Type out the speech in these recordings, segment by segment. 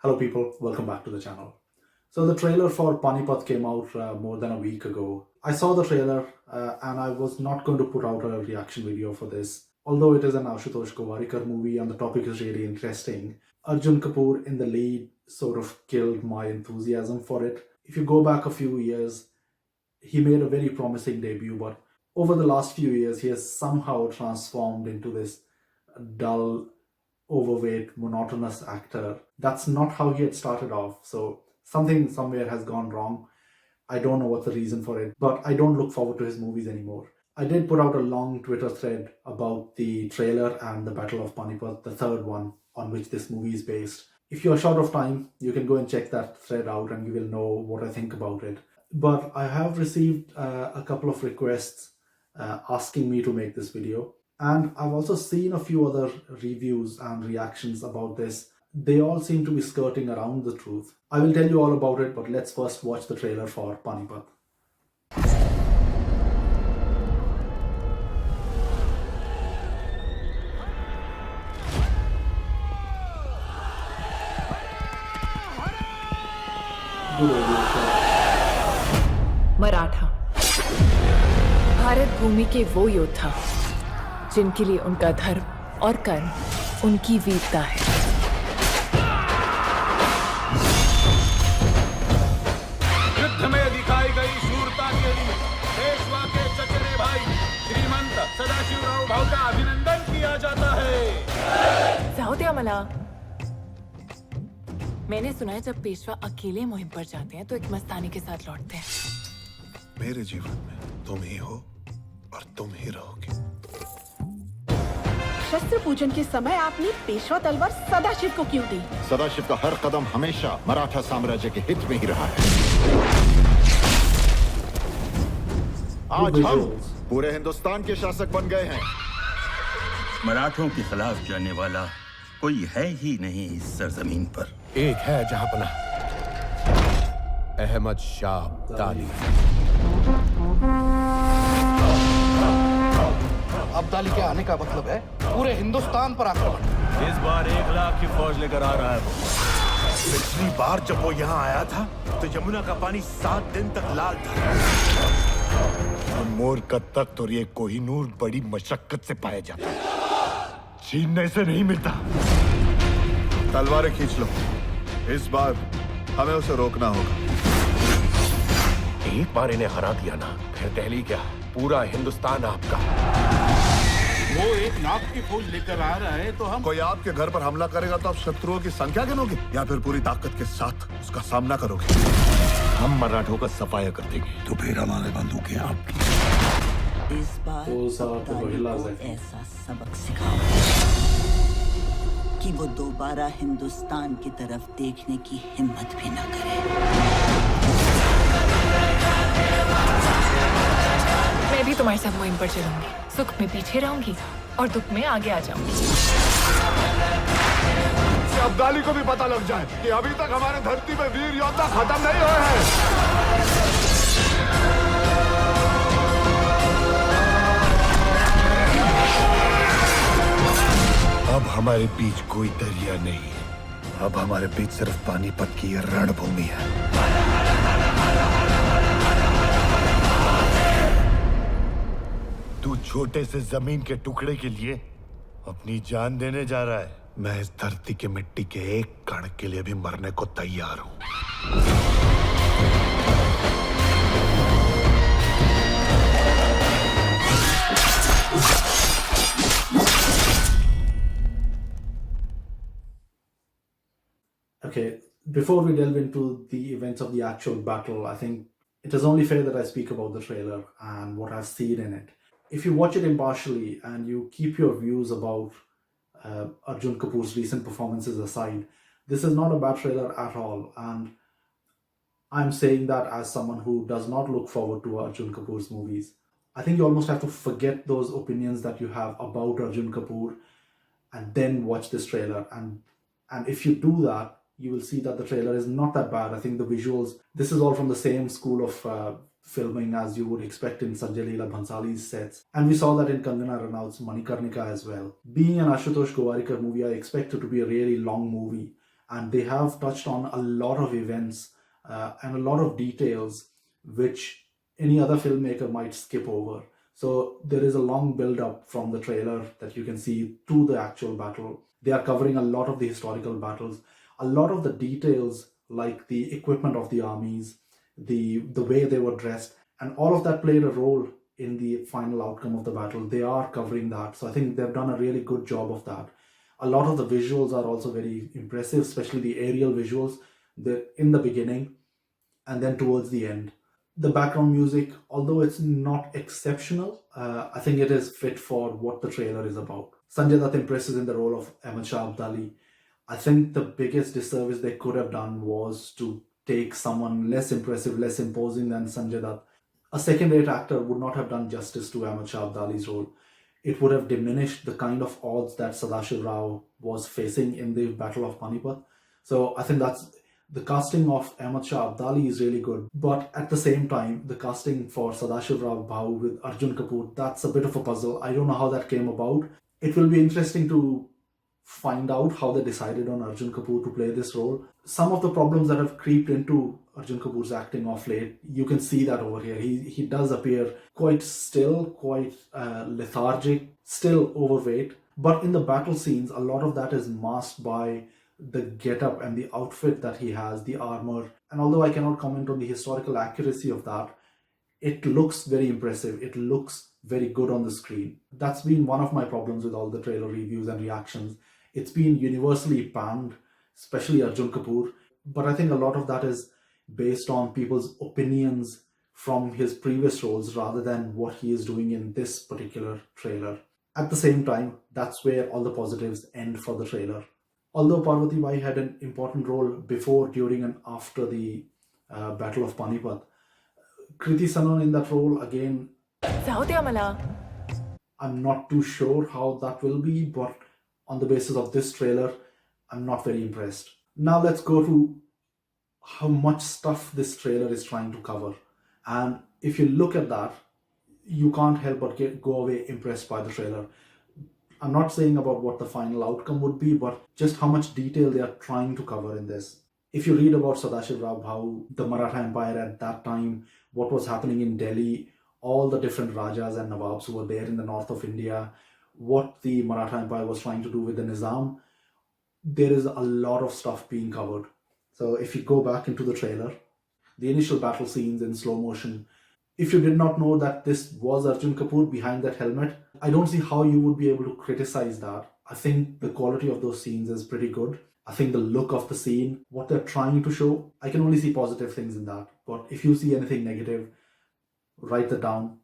Hello people, welcome back to the channel. So the trailer for Panipat came out more than a week ago. I saw the trailer and I was not going to put out a reaction video for this. Although it is an Ashutosh Gowarikar movie and the topic is really interesting, Arjun Kapoor in the lead sort of killed my enthusiasm for it. If you go back a few years, he made a very promising debut, but over the last few years he has somehow transformed into this dull, overweight, monotonous actor. That's not how he had started off. So something somewhere has gone wrong. I don't know what the reason for it, but I don't look forward to his movies anymore. I did put out a long Twitter thread about the trailer and the Battle of Panipat, the third one on which this movie is based. If you're short of time, you can go and check that thread out and you will know what I think about it. But I have received a couple of requests asking me to make this video. And I've also seen a few other reviews and reactions about this. They all seem to be skirting around the truth. I will tell you all about it, but let's first watch the trailer for Panipat. Maratha Bharat भूमि के वो योद्धा जिनके लिए उनका धर्म और कर्म उनकी वीरता है। युद्ध में दिखाई गई शूरता के लिए पेशवा के चचेरे भाई श्रीमंत सदाशिवराव भाऊ का अभिनंदन किया जाता है। जाओ द्या मला। मैंने सुना है जब पेशवा अकेले मुहिम पर जाते हैं तो एक मस्तानी के साथ लौटते हैं। मेरे जीवन में तुम ही हो और तुम ही रहोगे। शस्त्र पूजन के समय आपने पेशवा तलवार सदाशिव को क्यों दी? सदाशिव का हर कदम हमेशा मराठा साम्राज्य के हित में ही रहा है। आज हम पूरे हिंदुस्तान के शासक बन गए हैं। मराठों के खिलाफ जाने वाला कोई है ही नहीं इस सरजमीन पर। एक है जहां पना अहमद शाह अब्दाली। अब्दाली के आने का मतलब है पूरे हिंदुस्तान पर आक्रमण। इस बार 1 लाख की फौज लेकर आ रहा है वो। पिछली बार जब वो यहाँ आया था तो यमुना का पानी 7 दिन तक लाल था। मोर का तख्त और ये कोहिनूर बड़ी मशक्कत से पाया जाता है, छीनने से नहीं मिलता। तलवारें खींच लो, इस बार हमें उसे रोकना होगा। एक बार इन्हें हरा दिया ना, फिर दिल्ली क्या पूरा हिंदुस्तान आपका। वो 1 लाख की फौज लेकर आ रहा है तो हम कोई आपके घर पर हमला करेगा तो आप शत्रुओं की संख्या गिनोगे या फिर पूरी ताकत के साथ उसका सामना करोगे? हम मराठों का सफाया कर देंगे तो फिर हमारे बंदूकें आपकी। इस बार ऐसा सबक सिखाओ कि वो दोबारा हिंदुस्तान की तरफ देखने की हिम्मत भी ना करे। मैं भी तुम्हारे साथ मुहिम पर चलूंगी। सुख में पीछे रहूंगी और दुख में आगे आ जाऊंगी। अब्दाली को भी पता लग जाए कि अभी तक हमारे धरती में वीर योद्धा खत्म नहीं हुए हैं। अब हमारे बीच कोई दरिया नहीं है, अब हमारे बीच सिर्फ पानीपत की ये रणभूमि है। तू छोटे से जमीन के टुकड़े के लिए अपनी जान देने जा रहा है। मैं इस धरती के मिट्टी के एक कण के लिए भी मरने को तैयार हूं। Okay, before we delve into the events of the actual battle, I think it is only fair that I speak about the trailer and what I've seen in it. If you watch it impartially and you keep your views about Arjun Kapoor's recent performances aside, this is not a bad trailer at all. And I'm saying that as someone who does not look forward to Arjun Kapoor's movies. I think you almost have to forget those opinions that you have about Arjun Kapoor and then watch this trailer. And if you do that, you will see that the trailer is not that bad. I think the visuals, this is all from the same school of filming as you would expect in Sanjay Leela Bhansali's sets. And we saw that in Kangana Ranaut's Manikarnika as well. Being an Ashutosh Gowarikar movie, I expect it to be a really long movie. and they have touched on a lot of events and a lot of details which any other filmmaker might skip over. So there is a long build up from the trailer that you can see to the actual battle. They are covering a lot of the historical battles, a lot of the details like the equipment of the armies, the way they were dressed, and all of that played a role in the final outcome of the battle. They are covering that. So I think they've done a really good job of that. A lot of the visuals are also very impressive, especially the aerial visuals in the beginning and then towards the end. The background music, although it's not exceptional, I think it is fit for what the trailer is about. Sanjay Dutt impresses in the role of Ahmed Shah Abdali. I think the biggest disservice they could have done was to take someone less impressive, less imposing than Sanjay Dutt. A second-rate actor would not have done justice to Ahmed Shah Abdali's role. It would have diminished the kind of odds that Sadashiv Rao was facing in the Battle of Panipat. So I think the casting of Ahmed Shah Abdali is really good. But at the same time, the casting for Sadashiv Rao Bhau with Arjun Kapoor, that's a bit of a puzzle. I don't know how that came about. It will be interesting to find out how they decided on Arjun Kapoor to play this role. Some of the problems that have creeped into Arjun Kapoor's acting of late, you can see that over here. He does appear quite still, quite lethargic, still overweight. But in the battle scenes, a lot of that is masked by the getup and the outfit that he has, the armor. And although I cannot comment on the historical accuracy of that, it looks very impressive. It looks very good on the screen. That's been one of my problems with all the trailer reviews and reactions. It's been universally panned, especially Arjun Kapoor. But I think a lot of that is based on people's opinions from his previous roles rather than what he is doing in this particular trailer. At the same time, that's where all the positives end for the trailer. Although Parvati Bai had an important role before, during and after the Battle of Panipat, Kriti Sanon in that role, again, I'm not too sure how that will be, but on the basis of this trailer, I'm not very impressed. Now let's go to how much stuff this trailer is trying to cover. And if you look at that, you can't help but go away impressed by the trailer. I'm not saying about what the final outcome would be, but just how much detail they are trying to cover in this. If you read about Sadashiv Rao Bhau, the Maratha Empire at that time, what was happening in Delhi, all the different Rajas and Nawabs who were there in the north of India, what the Maratha Empire was trying to do with the Nizam, there is a lot of stuff being covered. So if you go back into the trailer, the initial battle scenes in slow motion, if you did not know that this was Arjun Kapoor behind that helmet, I don't see how you would be able to criticize that. I think the quality of those scenes is pretty good. I think the look of the scene, what they're trying to show, I can only see positive things in that. But if you see anything negative, write that down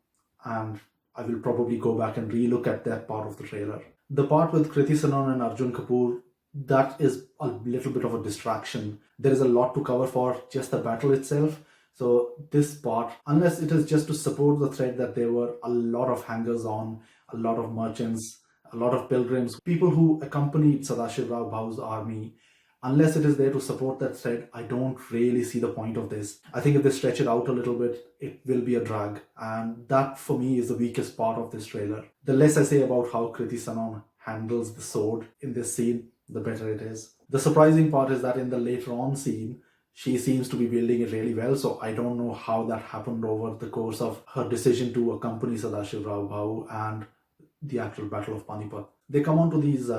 and I will probably go back and relook at that part of the trailer. The part with Kriti Sanon and Arjun Kapoor, that is a little bit of a distraction. There is a lot to cover for just the battle itself. So this part, unless it is just to support the thread that there were a lot of hangers-on, a lot of merchants, a lot of pilgrims, people who accompanied Sadashiv Rao Bhau's army, unless it is there to support that thread, I don't really see the point of this. I think if they stretch it out a little bit, it will be a drag. And that for me is the weakest part of this trailer. The less I say about how Kriti Sanon handles the sword in this scene, the better it is. The surprising part is that in the later on scene, she seems to be building it really well, so I don't know how that happened over the course of her decision to accompany Sadashiv Rao Bhau and the actual Battle of Panipat. They come on to these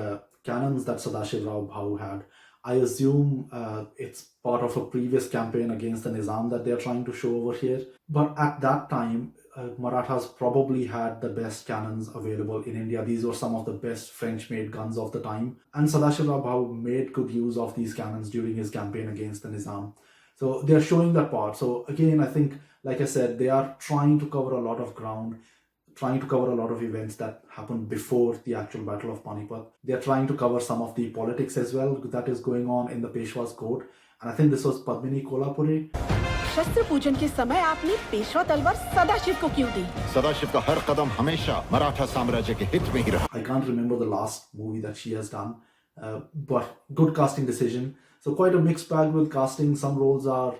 cannons that Sadashiv Rao Bhau had. I assume it's part of a previous campaign against the Nizam that they're trying to show over here. But at that time, Marathas probably had the best cannons available in India. These were some of the best French-made guns of the time. And Sadashiv Rao Bhau made good use of these cannons during his campaign against the Nizam. So they're showing that part. So again, I think, like I said, they are trying to cover a lot of ground, trying to cover a lot of events that happened before the actual Battle of Panipat. They're trying to cover some of the politics as well that is going on in the Peshwa's court. And I think this was Padmini Kolhapure. शस्त्र पूजन के समय आपने पेशवा तलवार सदाशिव को क्यों दी? सदाशिव का हर कदम हमेशा मराठा साम्राज्य के हित में ही रहा. I can't remember the last movie that she has done, but good casting decision. So quite a mixed bag with casting. Some roles are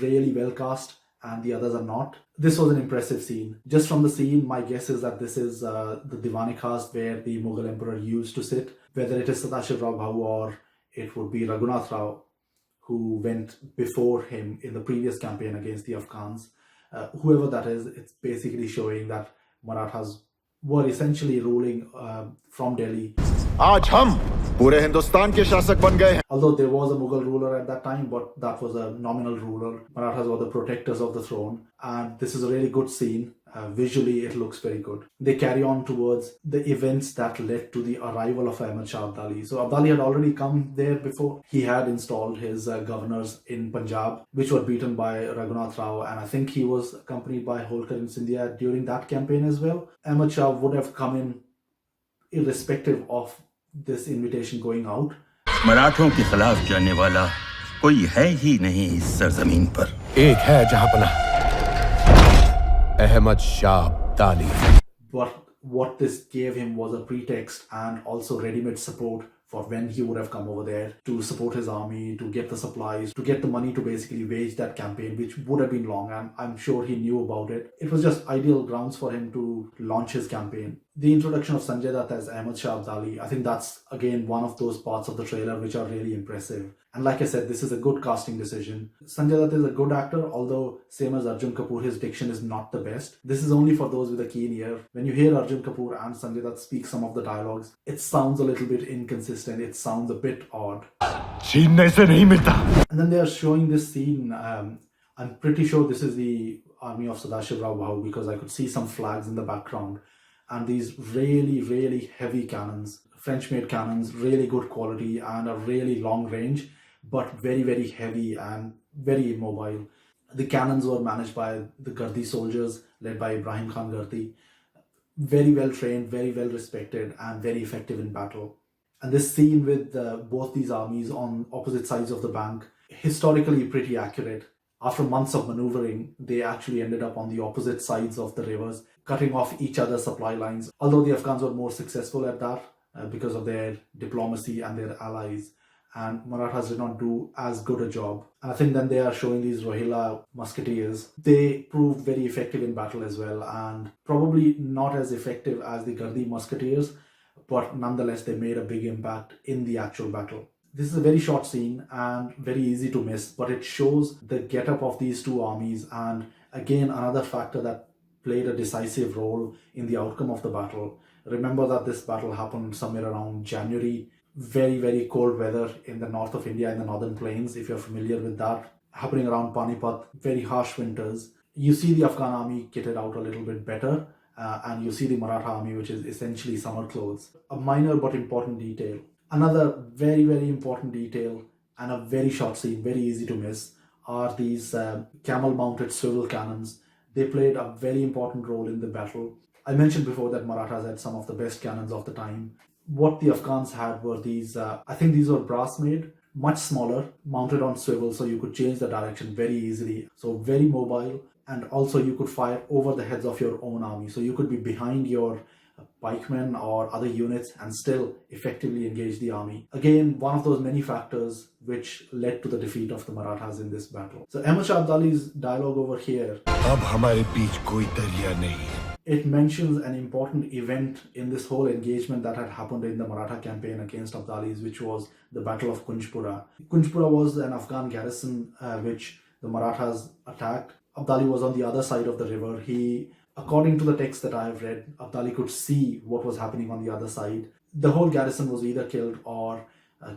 really well cast and the others are not. This was an impressive scene. Just from the scene, my guess is that this is the Diwani Khast where the Mughal emperor used to sit. Whether it is Sadashiv Rao Bhau or it would be Raghunath Rao, who went before him in the previous campaign against the Afghans. Whoever that is, it's basically showing that Marathas were essentially ruling from Delhi. आज हम पूरे हिंदुस्तान के शासक बन गए हैं. Although there was a Mughal ruler at that time, but that was a nominal ruler. Marathas were the protectors of the throne, and this is a really good scene. Visually, it looks very good. They carry on towards the events that led to the arrival of Ahmad Shah Abdali. So Abdali had already come there before. He had installed his governors in Punjab, which were beaten by Raghunath Rao, and I think he was accompanied by Holkar in Scindia during that campaign as well. Ahmad Shah would have come in irrespective of this invitation going out. मराठों के खिलाफ जाने वाला कोई है ही नहीं इस सरजमीन पर. एक है जहां पनाह, Ahmad Shah Abdali. But what this gave him was a pretext and also ready-made support for when he would have come over there to support his army, to get the supplies, to get the money to basically wage that campaign, which would have been long, and I'm sure he knew about it. It was just ideal grounds for him to launch his campaign. The introduction of Sanjay Dutt as Ahmad Shah Abdali, I think that's again one of those parts of the trailer which are really impressive. And like I said, this is a good casting decision. Sanjay Dutt is a good actor, although same as Arjun Kapoor, his diction is not the best. This is only for those with a keen ear. When you hear Arjun Kapoor and Sanjay Dutt speak some of the dialogues, it sounds a little bit inconsistent. It sounds a bit odd. छीनने से नहीं मिलता. And then they are showing this scene. I'm pretty sure this is the army of Sadashiv Rao Bhau, because I could see some flags in the background. And these really, really heavy cannons, French-made cannons, really good quality and a really long range, but very, very heavy and very immobile. The cannons were managed by the Gardi soldiers, led by Ibrahim Khan Gardi. Very well trained, very well respected, and very effective in battle. And this scene with both these armies on opposite sides of the bank, historically pretty accurate. After months of maneuvering, they actually ended up on the opposite sides of the rivers, cutting off each other's supply lines. Although the Afghans were more successful at that because of their diplomacy and their allies, and Marathas did not do as good a job. And I think then they are showing these Rohilla musketeers. They proved very effective in battle as well, and probably not as effective as the Gardi musketeers, but nonetheless they made a big impact in the actual battle. This is a very short scene and very easy to miss, but it shows the get-up of these two armies, and again another factor that played a decisive role in the outcome of the battle. Remember that this battle happened somewhere around January. Very, very cold weather in the north of India, in the northern plains, if you're familiar with that. Happening around Panipat, very harsh winters. You see the Afghan army kitted out a little bit better, and you see the Maratha army, which is essentially summer clothes. A minor but important detail. Another very, very important detail, and a very short scene, very easy to miss, are these camel-mounted swivel cannons. They played a very important role in the battle. I mentioned before that Marathas had some of the best cannons of the time. What the Afghans had were these, I think these were brass made, much smaller, mounted on swivel, so you could change the direction very easily. So very mobile, and also you could fire over the heads of your own army. So you could be behind your pikemen or other units and still effectively engage the army. Again, one of those many factors which led to the defeat of the Marathas in this battle. So Ahmad Shah Abdali's dialogue over here, अब हमारे बीच कोई दरिया नहीं है. it mentions an important event in this whole engagement that had happened in the Maratha campaign against Abdalis, which was the Battle of Kunjpura. Kunjpura was an Afghan garrison which the Marathas attacked. Abdali was on the other side of the river. According to the text that I have read, Abdali could see what was happening on the other side. The whole garrison was either killed or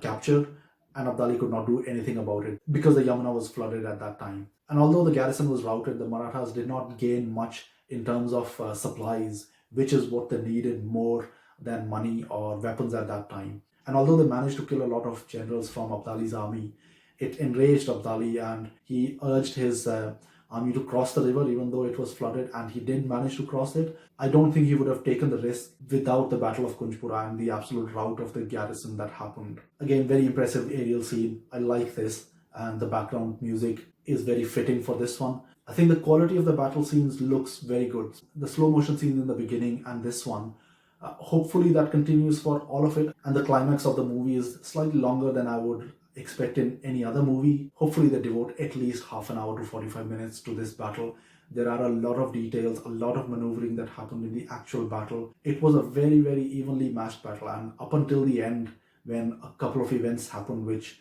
captured, and Abdali could not do anything about it because the Yamuna was flooded at that time. And although the garrison was routed, the Marathas did not gain much in terms of supplies, which is what they needed more than money or weapons at that time. And although they managed to kill a lot of generals from Abdali's army, it enraged Abdali, and he urged his army to cross the river even though it was flooded, and he did manage to cross it. I don't think he would have taken the risk without the Battle of Kunjpura and the absolute rout of the garrison that happened. Again, very impressive aerial scene. I like this, and the background music is very fitting for this one. I think the quality of the battle scenes looks very good. The slow motion scenes in the beginning and this one, hopefully that continues for all of it, and the climax of the movie is slightly longer than I would expect in any other movie. Hopefully they devote at least half an hour to 45 minutes to this battle. There are a lot of details, a lot of maneuvering that happened in the actual battle. It was a very, very evenly matched battle, and up until the end, when a couple of events happened which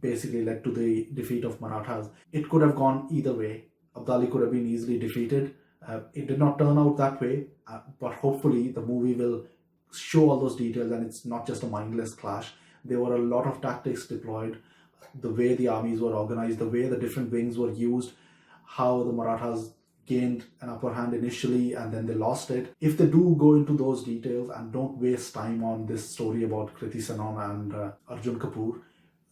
basically led to the defeat of Marathas. It could have gone either way. Abdali could have been easily defeated. It did not turn out that way, but hopefully the movie will show all those details and it's not just a mindless clash. There were a lot of tactics deployed, the way the armies were organized, the way the different wings were used, how the Marathas gained an upper hand initially and then they lost it. If they do go into those details and don't waste time on this story about Kriti Sanon and Arjun Kapoor,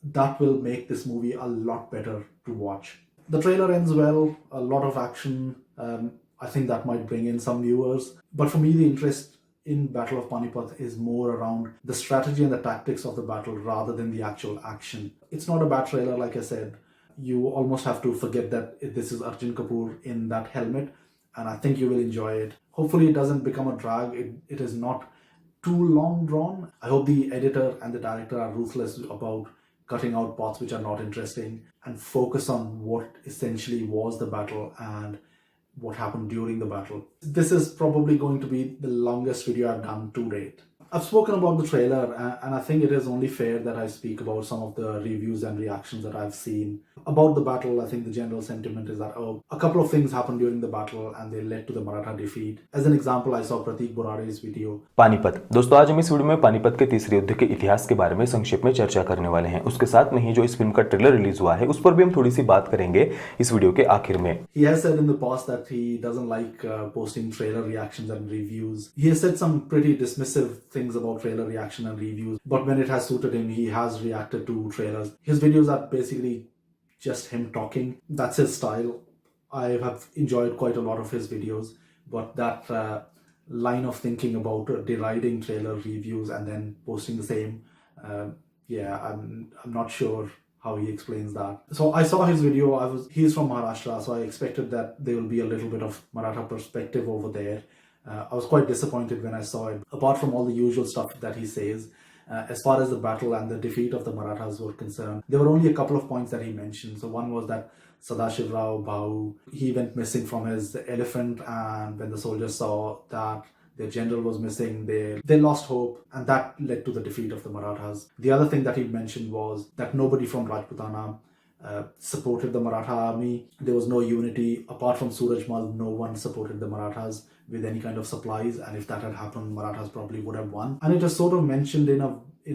that will make this movie a lot better to watch. The trailer ends well, a lot of action. I think that might bring in some viewers. But for me, the interest in Battle of Panipat is more around the strategy and the tactics of the battle rather than the actual action. It's not a bad trailer, like I said. You almost have to forget that this is Arjun Kapoor in that helmet, and I think you will enjoy it. Hopefully it doesn't become a drag. It is not too long drawn. I hope the editor and the director are ruthless about cutting out parts which are not interesting and focus on what essentially was the battle and what happened during the battle. This is probably going to be the longest video I've done to date. I've spoken about the trailer and I think it is only fair that I speak about some of the reviews and reactions that I've seen. About the battle, I think the general sentiment is that a couple of things happened during the battle and they led to the Maratha defeat. As an example, I saw Pratik Borare's video. Panipat. दोस्तों आज हम इस video में पानीपत के तीसरे युद्ध के इतिहास के बारे में संक्षेप में चर्चा करने वाले हैं। उसके साथ में ही जो इस फिल्म का ट्रेलर रिलीज हुआ है उस पर भी हम थोड़ी सी बात करेंगे इस वीडियो के आखिर में। He has said in the past that he doesn't like posting trailer reactions and reviews. He has said some pretty dismissive things about trailer reaction and reviews, but when it has suited him, he has reacted to trailers. His videos are basically just him talking. That's his style. I have enjoyed quite a lot of his videos, but that line of thinking about deriding trailer reviews and then posting the same, I'm not sure how he explains that. So I saw his video. He's from Maharashtra, so I expected that there will be a little bit of Maratha perspective over there. I was quite disappointed when I saw it. Apart from all the usual stuff that he says, as far as the battle and the defeat of the Marathas were concerned, there were only a couple of points that he mentioned. So one was that Sadashiv Rao Bhau, he went missing from his elephant, and when the soldiers saw that their general was missing, they lost hope, and that led to the defeat of the Marathas. The other thing that he mentioned was that nobody from Rajputana supported the Maratha army. There was no unity. Apart from Surajmal, no one supported the Marathas with any kind of supplies, and if that had happened, Marathas probably would have won. And it is sort of mentioned in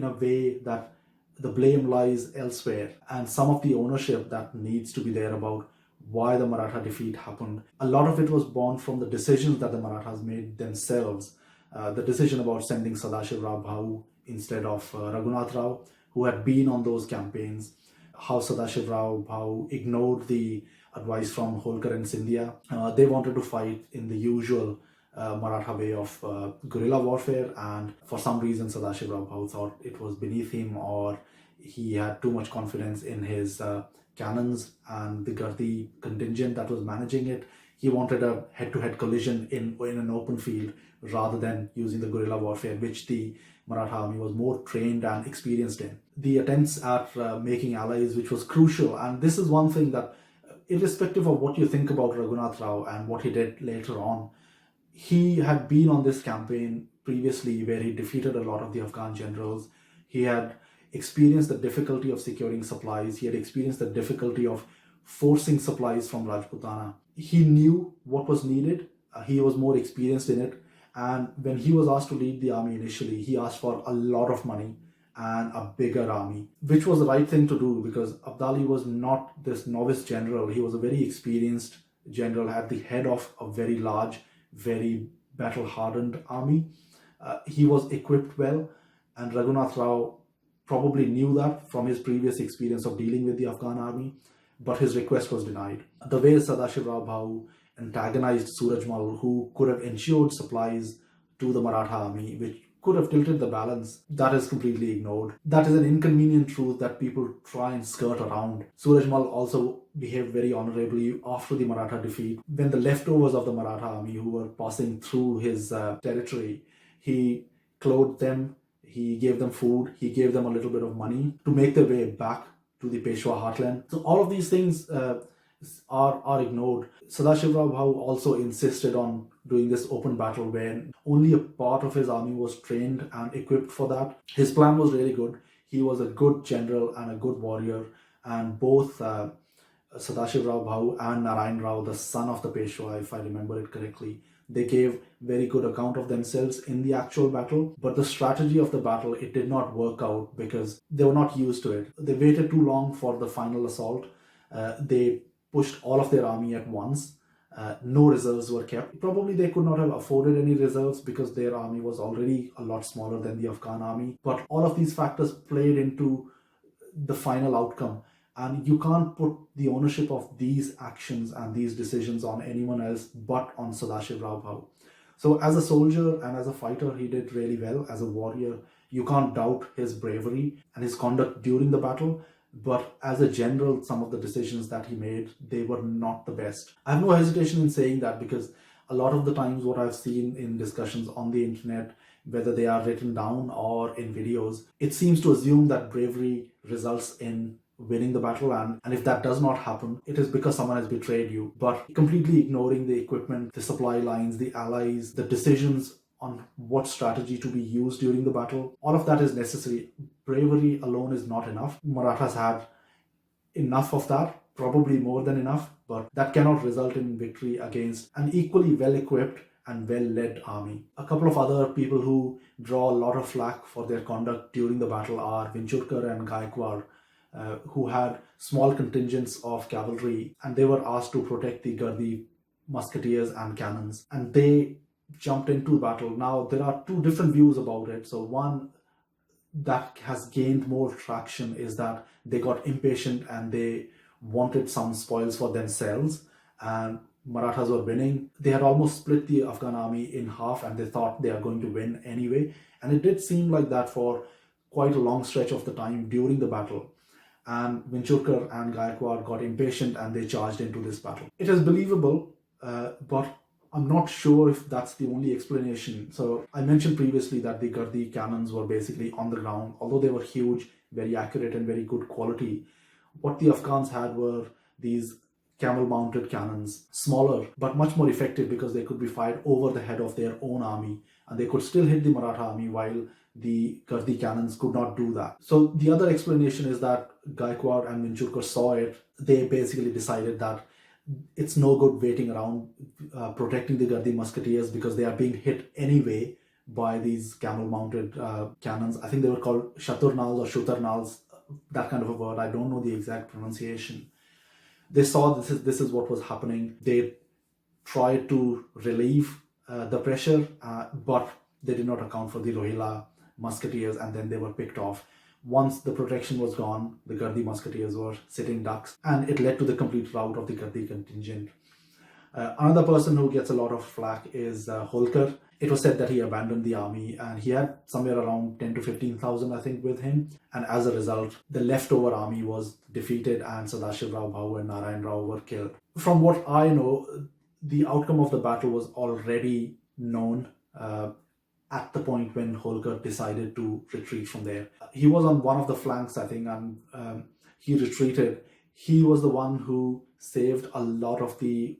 a way that the blame lies elsewhere, and some of the ownership that needs to be there about why the Maratha defeat happened. A lot of it was born from the decisions that the Marathas made themselves. The decision about sending Sadashiv Rao Bhau instead of Raghunath Rao, who had been on those campaigns. How Sadashiv Rao Bhau ignored the advice from Holkar and Scindia. They wanted to fight in the usual Maratha way of guerrilla warfare, and for some reason Sadashiv Rao Bhau thought it was beneath him, or he had too much confidence in his cannons and the Gardi contingent that was managing it. He wanted a head-to-head collision in an open field rather than using the guerrilla warfare, which the Maratha army was more trained and experienced in. The attempts at making allies, which was crucial, and this is one thing that, irrespective of what you think about Raghunath Rao and what he did later on, he had been on this campaign previously where he defeated a lot of the Afghan generals. He had experienced the difficulty of securing supplies. He had experienced the difficulty of forcing supplies from Rajputana. He knew what was needed. He was more experienced in it. And when he was asked to lead the army initially, he asked for a lot of money and a bigger army, which was the right thing to do because Abdali was not this novice general. He was a very experienced general at the head of a very large, very battle-hardened army. He was equipped well, and Raghunath Rao probably knew that from his previous experience of dealing with the Afghan army, but his request was denied. The way Sadashiv Rao Bhau antagonized Surajmal, who could have ensured supplies to the Maratha army, which could have tilted the balance, that is completely ignored. That is an inconvenient truth that people try and skirt around. Surajmal also behaved very honorably after the Maratha defeat. When the leftovers of the Maratha army who were passing through his territory, he clothed them, he gave them food, he gave them a little bit of money to make their way back to the Peshwa heartland. So all of these things are ignored. Sadashiv Rao Bhau also insisted on doing this open battle when only a part of his army was trained and equipped for that. His plan was really good. He was a good general and a good warrior, and both Sadashiv Rao Bhau and Narayan Rao, the son of the Peshwa, if I remember it correctly, they gave very good account of themselves in the actual battle. But the strategy of the battle, it did not work out because they were not used to it. They waited too long for the final assault. They pushed all of their army at once. No reserves were kept. Probably they could not have afforded any reserves because their army was already a lot smaller than the Afghan army. But all of these factors played into the final outcome. And you can't put the ownership of these actions and these decisions on anyone else but on Sadashiv Rao Bhau. So as a soldier and as a fighter, he did really well. As a warrior, you can't doubt his bravery and his conduct during the battle. But as a general, some of the decisions that he made, they were not the best. I have no hesitation in saying that because a lot of the times what I've seen in discussions on the internet, whether they are written down or in videos, it seems to assume that bravery results in winning the battle, and if that does not happen, it is because someone has betrayed you. But completely ignoring the equipment, the supply lines, the allies, the decisions on what strategy to be used during the battle, all of that is necessary. Bravery alone is not enough. Marathas had enough of that, probably more than enough, but that cannot result in victory against an equally well-equipped and well-led army. A couple of other people who draw a lot of flack for their conduct during the battle are Vinchurkar and Gaikwad, who had small contingents of cavalry, and they were asked to protect the Gardi musketeers and cannons, and they jumped into battle. Now there are two different views about it. So one that has gained more traction is that they got impatient and they wanted some spoils for themselves, and Marathas were winning. They had almost split the Afghan army in half and they thought they are going to win anyway, and it did seem like that for quite a long stretch of the time during the battle. And Vinchurkar and Gaikwad got impatient and they charged into this battle. It is believable, but I'm not sure if that's the only explanation. So I mentioned previously that the Gardi cannons were basically on the ground. Although they were huge, very accurate and very good quality, what the Afghans had were these camel-mounted cannons, smaller but much more effective because they could be fired over the head of their own army, and they could still hit the Maratha army while the Gardi cannons could not do that. So the other explanation is that Gaikwad and Vinchurkar saw it. They basically decided that it's no good waiting around protecting the Gardi musketeers because they are being hit anyway by these camel-mounted cannons. I think they were called Shaturnals or Shutarnals, that kind of a word. I don't know the exact pronunciation. They saw this is what was happening. They tried to relieve the pressure, but they did not account for the Rohilla musketeers, and then they were picked off. Once the protection was gone, the Gardi musketeers were sitting ducks, and it led to the complete rout of the Gardi contingent. Another person who gets a lot of flack is Holkar. It was said that he abandoned the army, and he had somewhere around 10 to 15,000, I think, with him. And as a result, the leftover army was defeated, and Sadashiv Rao Bhau and Narayan Rao were killed. From what I know, the outcome of the battle was already known at the point when Holkar decided to retreat from there. He was on one of the flanks, I think, and he retreated. He was the one who saved a lot of the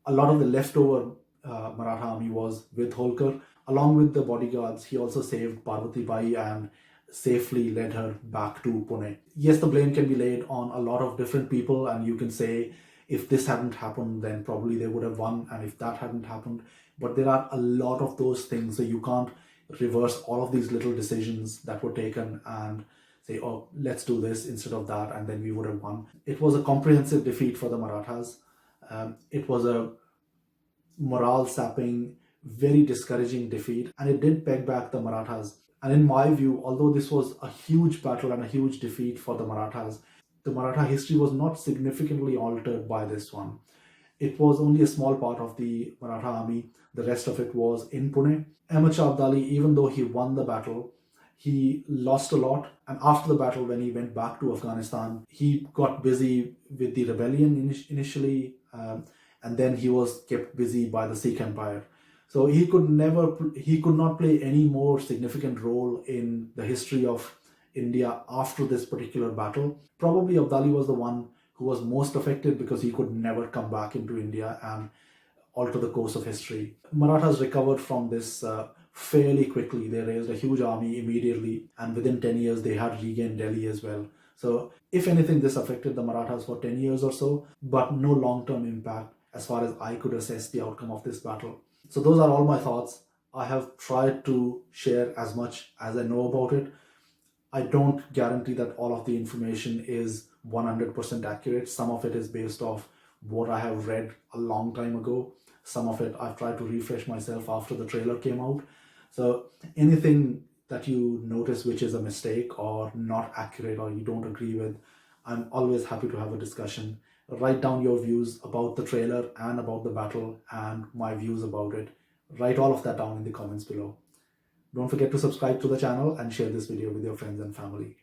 leftover Maratha army was with Holkar. Along with the bodyguards, he also saved Parvati Bai and safely led her back to Pune. Yes, the blame can be laid on a lot of different people, and you can say if this hadn't happened, then probably they would have won, and if that hadn't happened. But there are a lot of those things, so you can't reverse all of these little decisions that were taken and say, oh, let's do this instead of that, and then we would have won. It was a comprehensive defeat for the Marathas. It was a morale-sapping, very discouraging defeat, and it did peg back the Marathas. And in my view, although this was a huge battle and a huge defeat for the Marathas, the Maratha history was not significantly altered by this one. It was only a small part of the Maratha army. The rest of it was in Pune. Ahmad Shah Abdali, even though he won the battle, he lost a lot. And after the battle, when he went back to Afghanistan, he got busy with the rebellion initially, and then he was kept busy by the Sikh Empire. So he could not play any more significant role in the history of India after this particular battle. Probably Abdali was the one who was most affected because he could never come back into India and alter the course of history. Marathas recovered from this fairly quickly. They raised a huge army immediately, and within 10 years, they had regained Delhi as well. So, if anything, this affected the Marathas for 10 years or so, but no long-term impact as far as I could assess the outcome of this battle. So, those are all my thoughts. I have tried to share as much as I know about it. I don't guarantee that all of the information is 100% accurate. Some of it is based off what I have read a long time ago. Some of it I've tried to refresh myself after the trailer came out. So anything that you notice which is a mistake or not accurate or you don't agree with, I'm always happy to have a discussion. Write down your views about the trailer and about the battle and my views about it. Write all of that down in the comments below. Don't forget to subscribe to the channel and share this video with your friends and family.